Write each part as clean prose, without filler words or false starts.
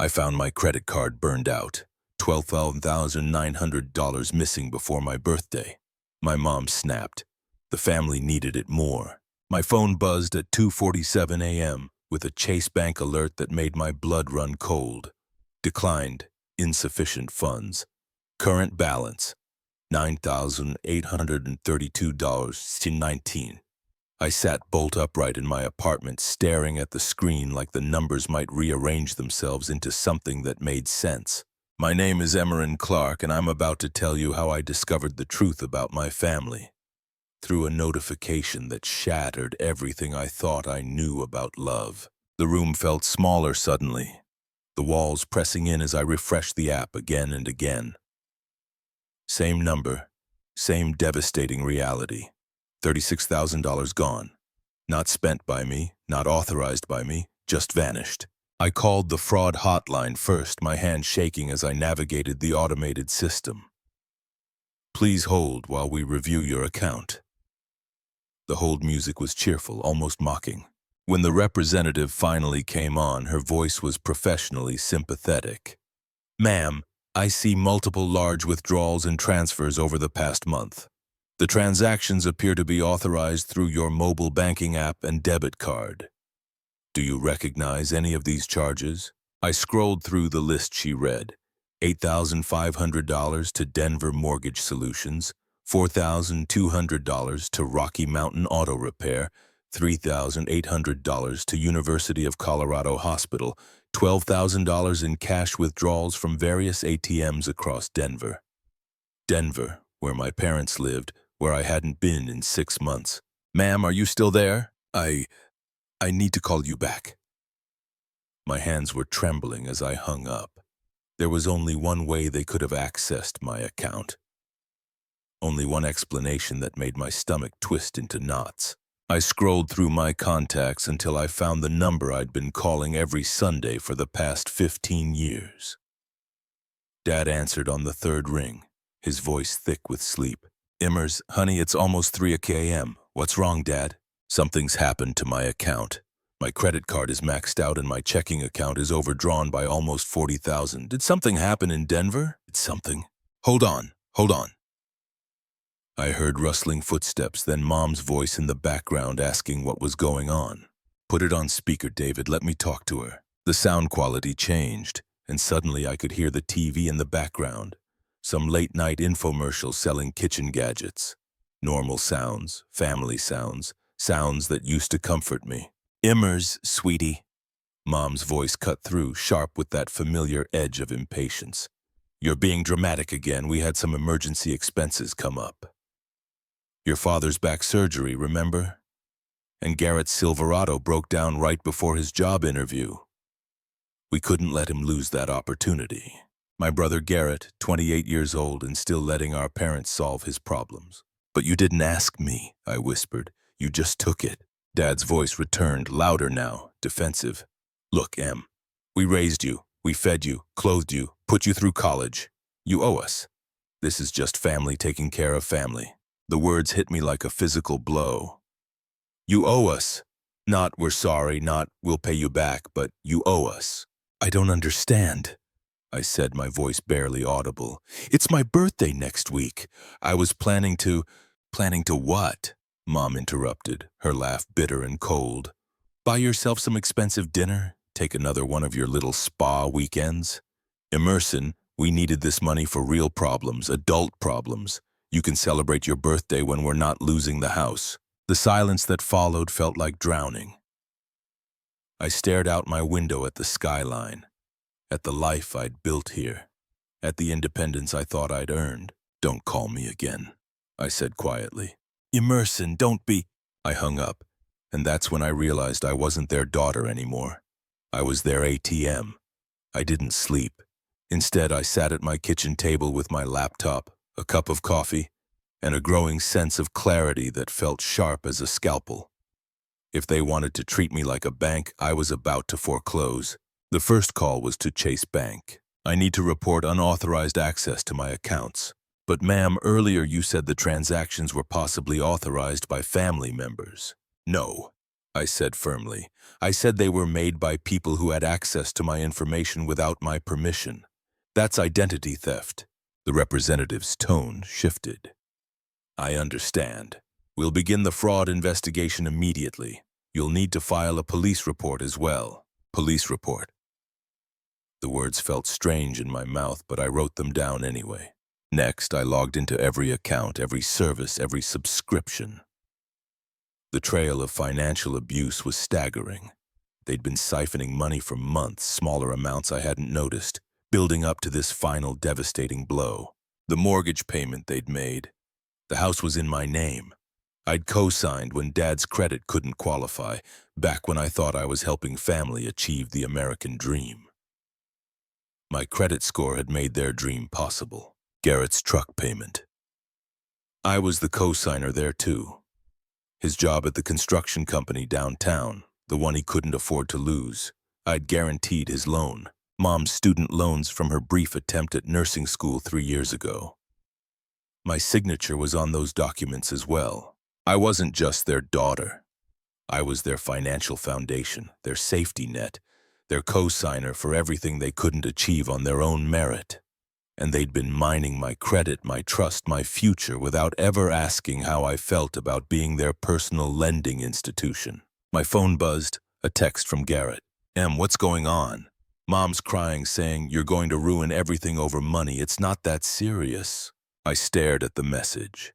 I found my credit card burned out. $12,900 missing before my birthday. My mom snapped. The family needed it more. My phone buzzed at 2:47 a.m. with a Chase Bank alert that made my blood run cold. Declined. Insufficient funds. Current balance. $9,832.19. I sat bolt upright in my apartment, staring at the screen like the numbers might rearrange themselves into something that made sense. My name is Emerin Clark, and I'm about to tell you how I discovered the truth about my family. Through a notification that shattered everything I thought I knew about love. The room felt smaller suddenly, the walls pressing in as I refreshed the app again and again. Same number, same devastating reality. $36,000 gone. Not spent by me, not authorized by me, just vanished. I called the fraud hotline first, my hand shaking as I navigated the automated system. Please hold while we review your account. The hold music was cheerful, almost mocking. When the representative finally came on, her voice was professionally sympathetic. Ma'am, I see multiple large withdrawals and transfers over the past month. The transactions appear to be authorized through your mobile banking app and debit card. Do you recognize any of these charges? I scrolled through the list she read. $8,500 to Denver Mortgage Solutions, $4,200 to Rocky Mountain Auto Repair, $3,800 to University of Colorado Hospital, $12,000 in cash withdrawals from various ATMs across Denver. Denver, where my parents lived, where I hadn't been in 6 months. Ma'am, are you still there? I need to call you back. My hands were trembling as I hung up. There was only one way they could have accessed my account. Only one explanation that made my stomach twist into knots. I scrolled through my contacts until I found the number I'd been calling every Sunday for the past 15 years. Dad answered on the third ring, his voice thick with sleep. Immers, honey, it's almost 3 a.m. What's wrong, Dad? Something's happened to my account. My credit card is maxed out and my checking account is overdrawn by almost $40,000. Did something happen in Denver? It's something. Hold on. I heard rustling footsteps, then Mom's voice in the background asking what was going on. Put it on speaker, David. Let me talk to her. The sound quality changed, and suddenly I could hear the TV in the background. Some late-night infomercial selling kitchen gadgets. Normal sounds, family sounds, sounds that used to comfort me. Immers, sweetie. Mom's voice cut through, sharp with that familiar edge of impatience. You're being dramatic again. We had some emergency expenses come up. Your father's back surgery, remember? And Garrett's Silverado broke down right before his job interview. We couldn't let him lose that opportunity. My brother Garrett, 28 years old and still letting our parents solve his problems. But you didn't ask me, I whispered. You just took it. Dad's voice returned, louder now, defensive. Look, Em, we raised you, we fed you, clothed you, put you through college. You owe us. This is just family taking care of family. The words hit me like a physical blow. You owe us. Not we're sorry, not we'll pay you back, but you owe us. I don't understand, I said, my voice barely audible. It's my birthday next week. I was planning to what? Mom interrupted, her laugh bitter and cold. Buy yourself some expensive dinner, take another one of your little spa weekends. Emerson, we needed this money for real problems, adult problems. You can celebrate your birthday when we're not losing the house. The silence that followed felt like drowning. I stared out my window at the skyline, at the life I'd built here, at the independence I thought I'd earned. Don't call me again, I said quietly. Emerson, don't be. I hung up, and that's when I realized I wasn't their daughter anymore. I was their ATM. I didn't sleep. Instead, I sat at my kitchen table with my laptop, a cup of coffee, and a growing sense of clarity that felt sharp as a scalpel. If they wanted to treat me like a bank, I was about to foreclose. The first call was to Chase Bank. I need to report unauthorized access to my accounts. But ma'am, earlier you said the transactions were possibly authorized by family members. No, I said firmly. I said they were made by people who had access to my information without my permission. That's identity theft. The representative's tone shifted. I understand. We'll begin the fraud investigation immediately. You'll need to file a police report as well. Police report. The words felt strange in my mouth, but I wrote them down anyway. Next, I logged into every account, every service, every subscription. The trail of financial abuse was staggering. They'd been siphoning money for months, smaller amounts I hadn't noticed, building up to this final devastating blow. The mortgage payment they'd made. The house was in my name. I'd co-signed when Dad's credit couldn't qualify, back when I thought I was helping family achieve the American dream. My credit score had made their dream possible. Garrett's truck payment. I was the co-signer there too. His job at the construction company downtown, the one he couldn't afford to lose. I'd guaranteed his loan. Mom's student loans from her brief attempt at nursing school 3 years ago. My signature was on those documents as well. I wasn't just their daughter. I was their financial foundation, their safety net, their co-signer for everything they couldn't achieve on their own merit. And they'd been mining my credit, my trust, my future without ever asking how I felt about being their personal lending institution. My phone buzzed, a text from Garrett. What's going on? Mom's crying, saying, you're going to ruin everything over money. It's not that serious. I stared at the message.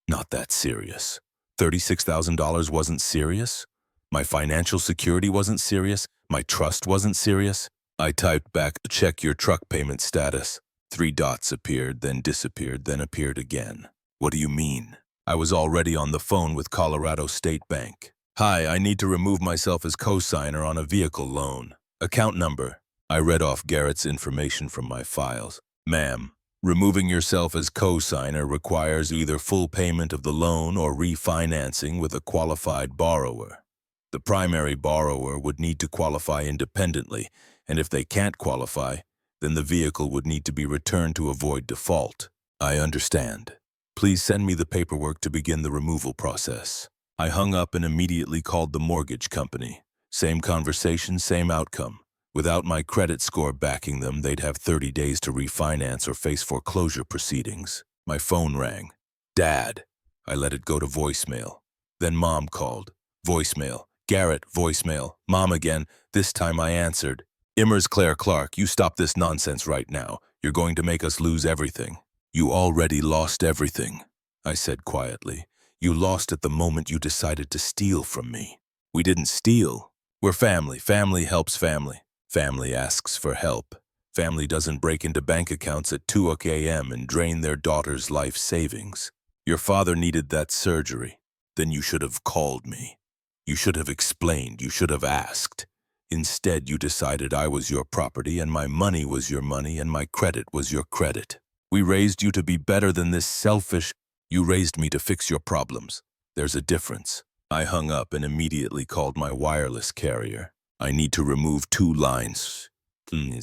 Not that serious. $36,000 wasn't serious? My financial security wasn't serious? My trust wasn't serious? I typed back, check your truck payment status. 3 dots appeared, then disappeared, then appeared again. What do you mean? I was already on the phone with Colorado State Bank. Hi, I need to remove myself as co-signer on a vehicle loan. Account number. I read off Garrett's information from my files. Ma'am, removing yourself as co-signer requires either full payment of the loan or refinancing with a qualified borrower. The primary borrower would need to qualify independently, and if they can't qualify, then the vehicle would need to be returned to avoid default. I understand. Please send me the paperwork to begin the removal process. I hung up and immediately called the mortgage company. Same conversation, same outcome. Without my credit score backing them, they'd have 30 days to refinance or face foreclosure proceedings. My phone rang. Dad. I let it go to voicemail. Then Mom called. Voicemail. Garrett, voicemail. Mom again. This time I answered. Immers Claire Clark, you stop this nonsense right now. You're going to make us lose everything. You already lost everything, I said quietly. You lost at the moment you decided to steal from me. We didn't steal. We're family. Family helps family. Family asks for help. Family doesn't break into bank accounts at 2 a.m. and drain their daughter's life savings. Your father needed that surgery. Then you should have called me. You should have explained. You should have asked. Instead, you decided I was your property and my money was your money and my credit was your credit. We raised you to be better than this selfish. You raised me to fix your problems. There's a difference. I hung up and immediately called my wireless carrier. I need to remove 2 lines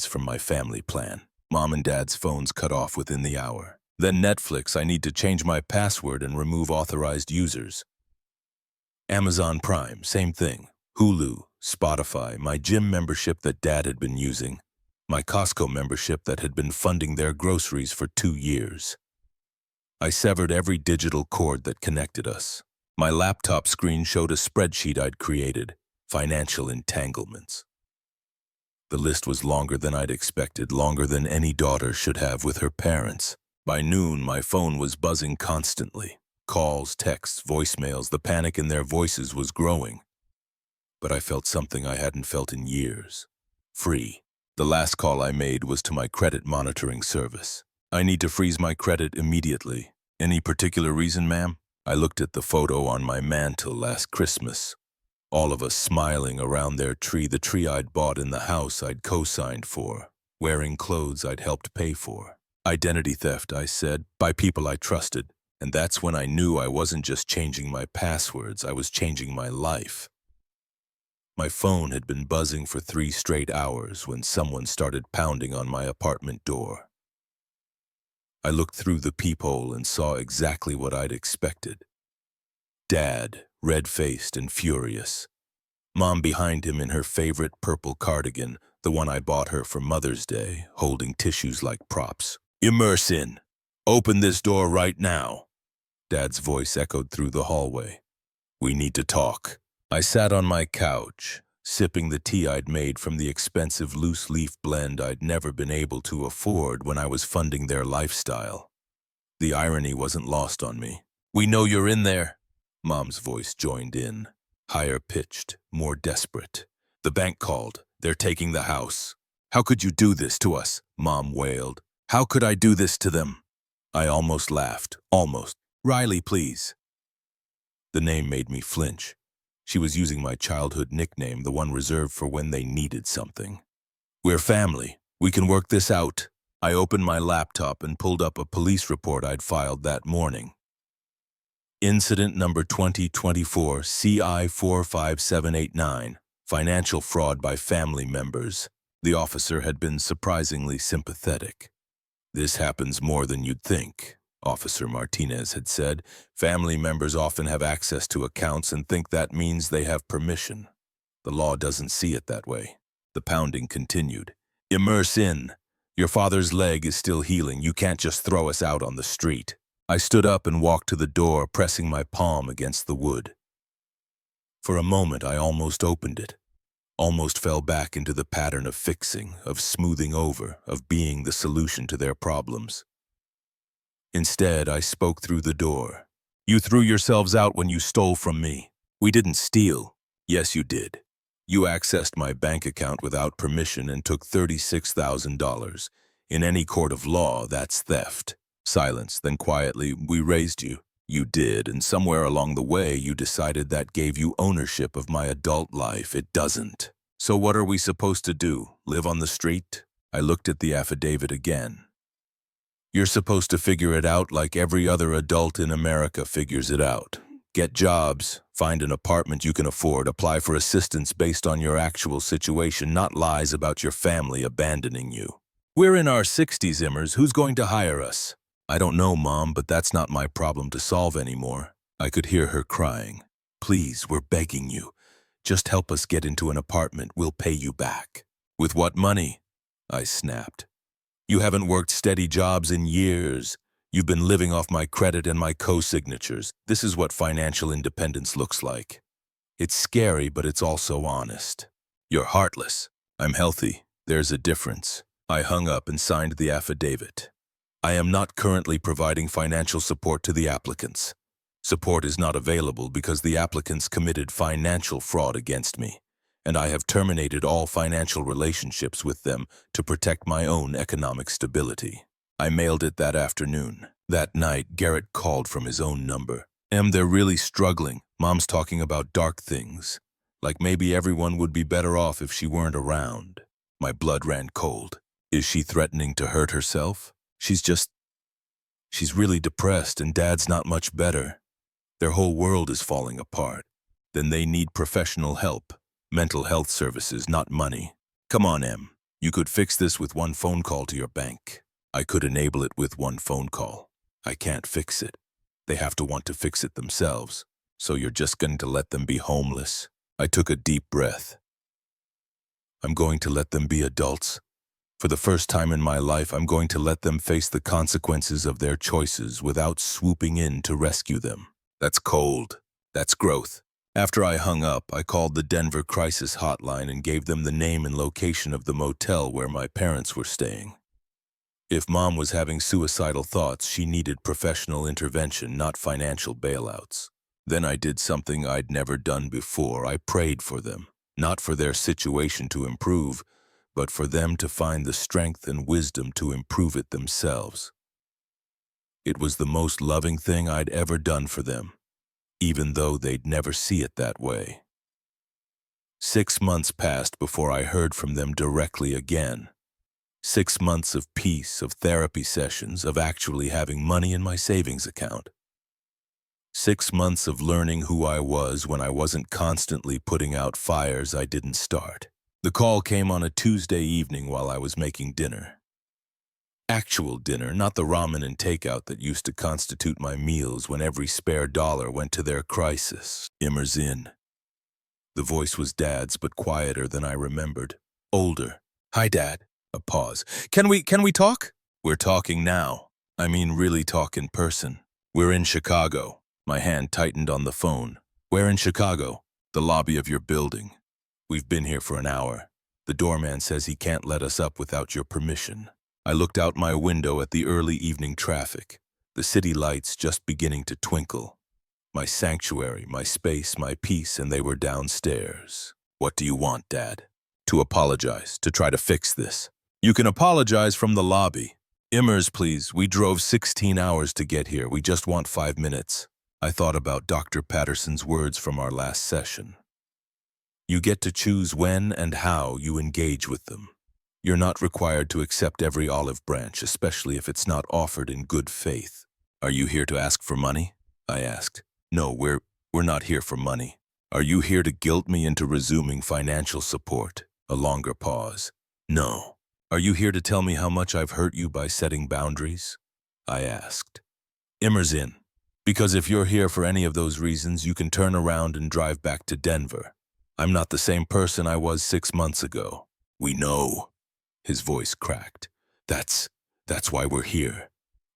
from my family plan. Mom and Dad's phones cut off within the hour. Then Netflix, I need to change my password and remove authorized users. Amazon Prime, same thing. Hulu, Spotify, my gym membership that Dad had been using, my Costco membership that had been funding their groceries for 2 years. I severed every digital cord that connected us. My laptop screen showed a spreadsheet I'd created, financial entanglements. The list was longer than I'd expected, longer than any daughter should have with her parents. By noon, my phone was buzzing constantly. Calls, texts, voicemails, the panic in their voices was growing. But I felt something I hadn't felt in years. Free. The last call I made was to my credit monitoring service. I need to freeze my credit immediately. Any particular reason, ma'am? I looked at the photo on my mantle last Christmas. All of us smiling around their tree, the tree I'd bought in the house I'd co-signed for, wearing clothes I'd helped pay for. Identity theft, I said, by people I trusted. And that's when I knew I wasn't just changing my passwords, I was changing my life. My phone had been buzzing for 3 straight hours when someone started pounding on my apartment door. I looked through the peephole and saw exactly what I'd expected. Dad, red-faced and furious. Mom behind him in her favorite purple cardigan, the one I bought her for Mother's Day, holding tissues like props. Immerse in. Open this door right now. Dad's voice echoed through the hallway. We need to talk. I sat on my couch, sipping the tea I'd made from the expensive loose-leaf blend I'd never been able to afford when I was funding their lifestyle. The irony wasn't lost on me. We know you're in there. Mom's voice joined in, higher-pitched, more desperate. The bank called. They're taking the house. How could you do this to us? Mom wailed. How could I do this to them? I almost laughed. Almost. Riley, please. The name made me flinch. She was using my childhood nickname, the one reserved for when they needed something. We're family. We can work this out. I opened my laptop and pulled up a police report I'd filed that morning. Incident number 2024 CI 45789, financial fraud by family members. The officer had been surprisingly sympathetic. This happens more than you'd think, Officer Martinez had said. Family members often have access to accounts and think that means they have permission. The law doesn't see it that way. The pounding continued. Immerse in. Your father's leg is still healing. You can't just throw us out on the street. I stood up and walked to the door, pressing my palm against the wood. For a moment, I almost opened it. Almost fell back into the pattern of fixing, of smoothing over, of being the solution to their problems. Instead, I spoke through the door. You threw yourselves out when you stole from me. We didn't steal. Yes, you did. You accessed my bank account without permission and took $36,000. In any court of law, that's theft. Silence, then quietly, we raised you. You did, and somewhere along the way, you decided that gave you ownership of my adult life. It doesn't. So what are we supposed to do? Live on the street? I looked at the affidavit again. You're supposed to figure it out like every other adult in America figures it out. Get jobs, find an apartment you can afford, apply for assistance based on your actual situation, not lies about your family abandoning you. We're in our 60s, Immers. Who's going to hire us? I don't know, Mom, but that's not my problem to solve anymore. I could hear her crying. Please, we're begging you. Just help us get into an apartment. We'll pay you back. With what money? I snapped. You haven't worked steady jobs in years. You've been living off my credit and my co-signatures. This is what financial independence looks like. It's scary, but it's also honest. You're heartless. I'm healthy. There's a difference. I hung up and signed the affidavit. I am not currently providing financial support to the applicants. Support is not available because the applicants committed financial fraud against me, and I have terminated all financial relationships with them to protect my own economic stability. I mailed it that afternoon. That night, Garrett called from his own number. They're really struggling. Mom's talking about dark things. Like maybe everyone would be better off if she weren't around. My blood ran cold. Is she threatening to hurt herself? She's really depressed and Dad's not much better. Their whole world is falling apart. Then they need professional help. Mental health services, not money. Come on, Em. You could fix this with one phone call to your bank. I could enable it with one phone call. I can't fix it. They have to want to fix it themselves. So you're just going to let them be homeless? I took a deep breath. I'm going to let them be adults. For the first time in my life, I'm going to let them face the consequences of their choices without swooping in to rescue them. That's cold. That's growth. After I hung up, I called the Denver Crisis Hotline and gave them the name and location of the motel where my parents were staying. If Mom was having suicidal thoughts, she needed professional intervention, not financial bailouts. Then I did something I'd never done before. I prayed for them, not for their situation to improve, but for them to find the strength and wisdom to improve it themselves. It was the most loving thing I'd ever done for them, even though they'd never see it that way. 6 months passed before I heard from them directly again. 6 months of peace, of therapy sessions, of actually having money in my savings account. 6 months of learning who I was when I wasn't constantly putting out fires I didn't start. The call came on a Tuesday evening while I was making dinner. Actual dinner, not the ramen and takeout that used to constitute my meals when every spare dollar went to their crisis. Immers in. The voice was Dad's, but quieter than I remembered. Older. Hi, Dad. A pause. Can we talk? We're talking now. I mean really talk in person. We're in Chicago. My hand tightened on the phone. Where in Chicago? The lobby of your building. We've been here for an hour. The doorman says he can't let us up without your permission. I looked out my window at the early evening traffic, the city lights just beginning to twinkle. My sanctuary, my space, my peace, and they were downstairs. What do you want, Dad? To apologize, to try to fix this. You can apologize from the lobby. Immers, please. We drove 16 hours to get here. We just want 5 minutes. I thought about Dr. Patterson's words from our last session. You get to choose when and how you engage with them. You're not required to accept every olive branch, especially if it's not offered in good faith. Are you here to ask for money? I asked. No, we're not here for money. Are you here to guilt me into resuming financial support? A longer pause. No. Are you here to tell me how much I've hurt you by setting boundaries? I asked. Immers in. Because if you're here for any of those reasons, you can turn around and drive back to Denver. I'm not the same person I was 6 months ago. We know. His voice cracked. That's why we're here.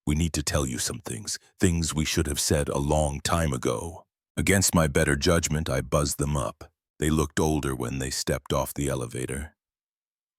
We need to tell you some things we should have said a long time ago. Against my better judgment, I buzzed them up. They looked older when they stepped off the elevator.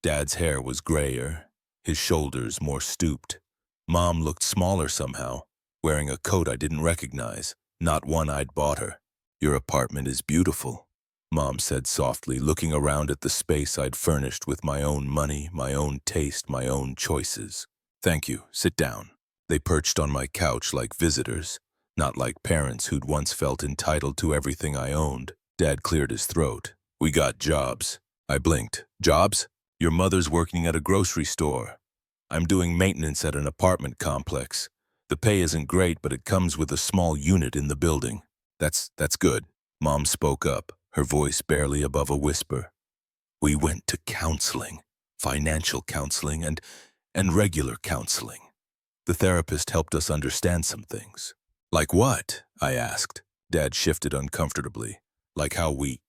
Dad's hair was grayer, his shoulders more stooped. Mom looked smaller somehow, wearing a coat I didn't recognize, not one I'd bought her. Your apartment is beautiful, Mom said softly, looking around at the space I'd furnished with my own money, my own taste, my own choices. Thank you. Sit down. They perched on my couch like visitors, not like parents who'd once felt entitled to everything I owned. Dad cleared his throat. We got jobs. I blinked. Jobs? Your mother's working at a grocery store. I'm doing maintenance at an apartment complex. The pay isn't great, but it comes with a small unit in the building. That's good. Mom spoke up, her voice barely above a whisper. We went to counseling, financial counseling and regular counseling. The therapist helped us understand some things. Like what? I asked. Dad shifted uncomfortably. Like how we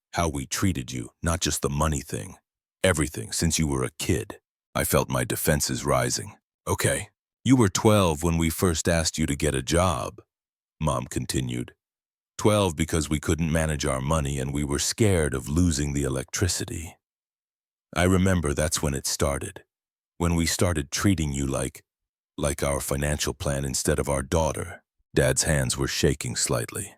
treated you, not just the money thing. Everything since you were a kid. I felt my defenses rising. Okay. You were 12 when we first asked you to get a job, Mom continued. 12 because we couldn't manage our money and we were scared of losing the electricity. I remember that's when it started. When we started treating you like our financial plan instead of our daughter. Dad's hands were shaking slightly.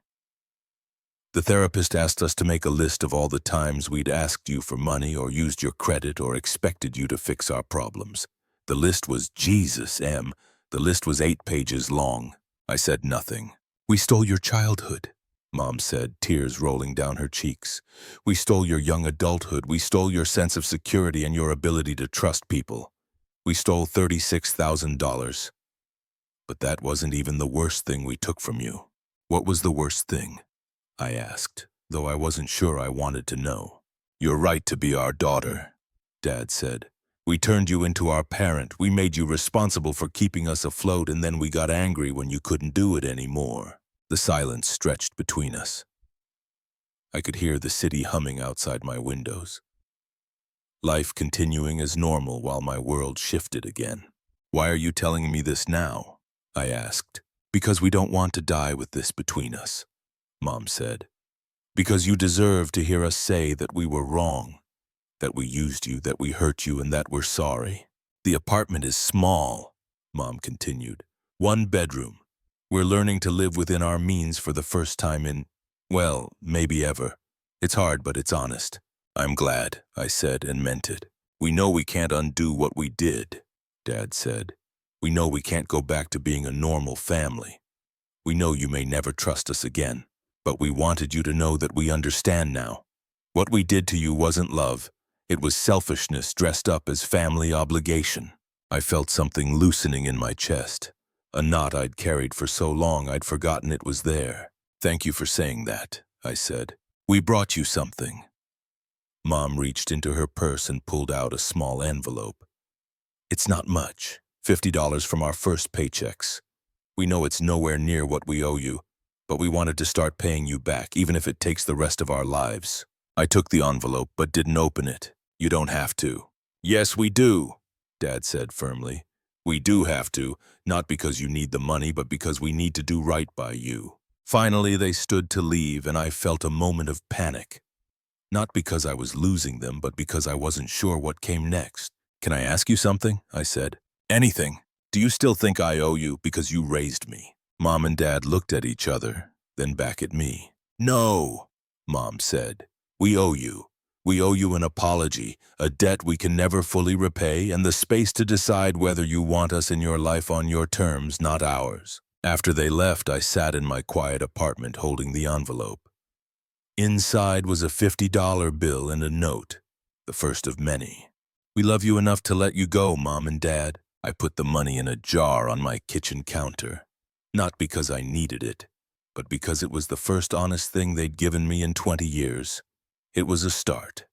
The therapist asked us to make a list of all the times we'd asked you for money or used your credit or expected you to fix our problems. The list was Jesus, M. The list was 8 pages long. I said nothing. We stole your childhood, Mom said, tears rolling down her cheeks. We stole your young adulthood. We stole your sense of security and your ability to trust people. We stole $36,000. But that wasn't even the worst thing we took from you. What was the worst thing? I asked, though I wasn't sure I wanted to know. You're right to be our daughter, Dad said. We turned you into our parent. We made you responsible for keeping us afloat, and then we got angry when you couldn't do it anymore. The silence stretched between us. I could hear the city humming outside my windows. Life continuing as normal while my world shifted again. Why are you telling me this now? I asked. Because we don't want to die with this between us, Mom said. Because you deserve to hear us say that we were wrong, that we used you, that we hurt you, and that we're sorry. The apartment is small, Mom continued. 1 bedroom. We're learning to live within our means for the first time in, well, maybe ever. It's hard, but it's honest. I'm glad, I said, and meant it. We know we can't undo what we did, Dad said. We know we can't go back to being a normal family. We know you may never trust us again, but we wanted you to know that we understand now. What we did to you wasn't love. It was selfishness dressed up as family obligation. I felt something loosening in my chest. A knot I'd carried for so long I'd forgotten it was there. Thank you for saying that, I said. We brought you something. Mom reached into her purse and pulled out a small envelope. It's not much, $50 from our first paychecks. We know it's nowhere near what we owe you, but we wanted to start paying you back, even if it takes the rest of our lives. I took the envelope but didn't open it. You don't have to. Yes, we do, Dad said firmly. We do have to, not because you need the money, but because we need to do right by you. Finally, they stood to leave, and I felt a moment of panic. Not because I was losing them, but because I wasn't sure what came next. Can I ask you something? I said. Anything. Do you still think I owe you because you raised me? Mom and Dad looked at each other, then back at me. No, Mom said. We owe you. We owe you an apology, a debt we can never fully repay, and the space to decide whether you want us in your life on your terms, not ours. After they left, I sat in my quiet apartment holding the envelope. Inside was a $50 bill and a note, the first of many. We love you enough to let you go, Mom and Dad. I put the money in a jar on my kitchen counter. Not because I needed it, but because it was the first honest thing they'd given me in 20 years. It was a start.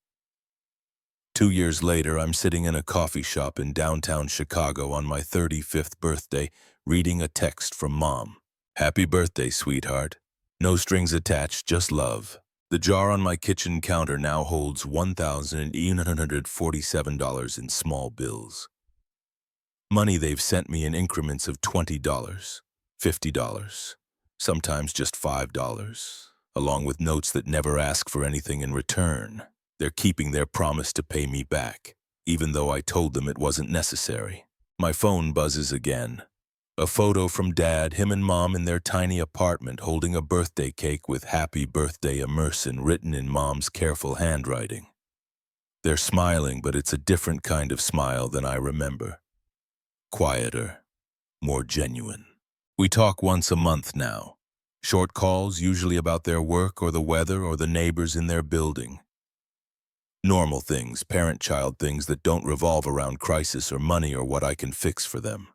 2 years later, I'm sitting in a coffee shop in downtown Chicago on my 35th birthday, reading a text from Mom. Happy birthday, sweetheart. No strings attached, just love. The jar on my kitchen counter now holds $1,847 in small bills. Money they've sent me in increments of $20, $50, sometimes just $5, along with notes that never ask for anything in return. They're keeping their promise to pay me back, even though I told them it wasn't necessary. My phone buzzes again. A photo from Dad, him and Mom in their tiny apartment holding a birthday cake with Happy Birthday Emerson written in Mom's careful handwriting. They're smiling, but it's a different kind of smile than I remember. Quieter, more genuine. We talk once a month now. Short calls, usually about their work or the weather or the neighbors in their building. Normal things, parent-child things that don't revolve around crisis or money or what I can fix for them.